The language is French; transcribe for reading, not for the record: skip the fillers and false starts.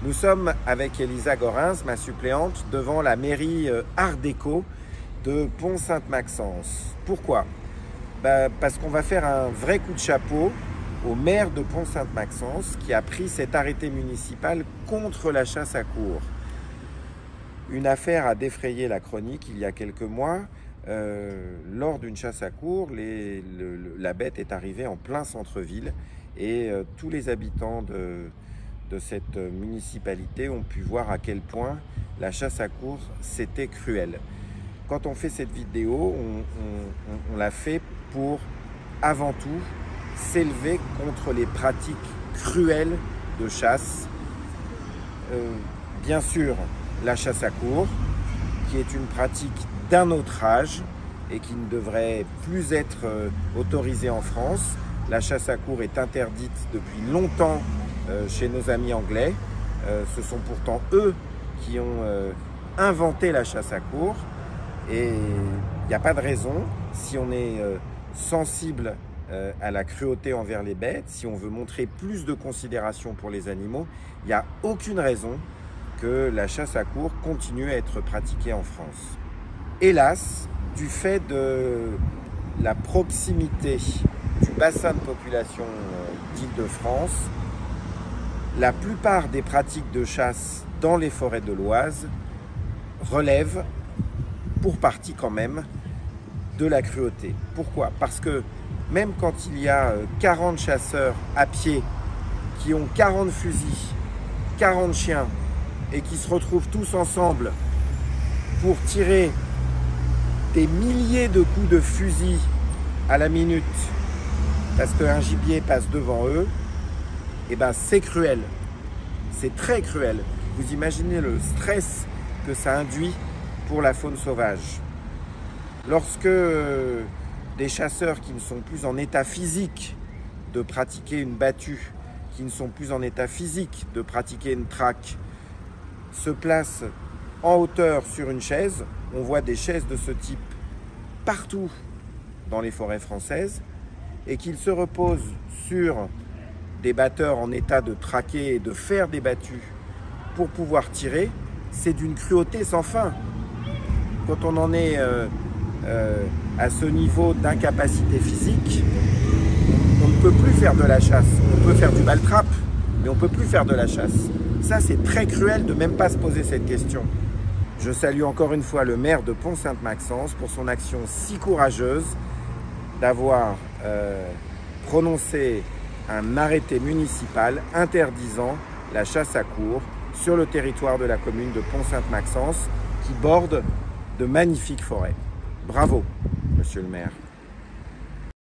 Nous sommes avec Elisa Gorins, ma suppléante, devant la mairie Art déco de Pont-Sainte-Maxence. Pourquoi? Parce qu'on va faire un vrai coup de chapeau au maire de Pont-Sainte-Maxence qui a pris cet arrêté municipal contre la chasse à courre. Une affaire a défrayé la chronique il y a quelques mois. Lors d'une chasse à courre, la bête est arrivée en plein centre-ville et tous les habitants de cette municipalité ont pu voir à quel point la chasse à courre, c'était cruel. Quand on fait cette vidéo, on l'a fait pour, avant tout, s'élever contre les pratiques cruelles de chasse. Bien sûr, la chasse à courre, qui est une pratique d'un autre âge et qui ne devrait plus être autorisée en France. La chasse à courre est interdite depuis longtemps chez nos amis anglais. Ce sont pourtant eux qui ont inventé la chasse à courre. Et il n'y a pas de raison, si on est sensible à la cruauté envers les bêtes, si on veut montrer plus de considération pour les animaux, il n'y a aucune raison que la chasse à courre continue à être pratiquée en France. Hélas, du fait de la proximité du bassin de population d'Île-de-France, la plupart des pratiques de chasse dans les forêts de l'Oise relèvent, pour partie quand même, de la cruauté. Pourquoi? Parce que même quand il y a 40 chasseurs à pied qui ont 40 fusils, 40 chiens et qui se retrouvent tous ensemble pour tirer des milliers de coups de fusil à la minute parce qu'un gibier passe devant eux, et ben c'est cruel. C'est très cruel. Vous imaginez le stress que ça induit pour la faune sauvage. Lorsque des chasseurs qui ne sont plus en état physique de pratiquer une battue, qui ne sont plus en état physique de pratiquer une traque, se placent en hauteur sur une chaise, on voit des chaises de ce type partout dans les forêts françaises, et qu'ils se reposent sur des batteurs en état de traquer et de faire des battues pour pouvoir tirer, c'est d'une cruauté sans fin. Quand on en est à ce niveau d'incapacité physique, on ne peut plus faire de la chasse. On peut faire du bal-trap, mais on ne peut plus faire de la chasse. Ça, c'est très cruel de même pas se poser cette question. Je salue encore une fois le maire de Pont-Sainte-Maxence pour son action si courageuse d'avoir prononcé un arrêté municipal interdisant la chasse à courre sur le territoire de la commune de Pont-Sainte-Maxence qui borde de magnifiques forêts. Bravo, monsieur le maire.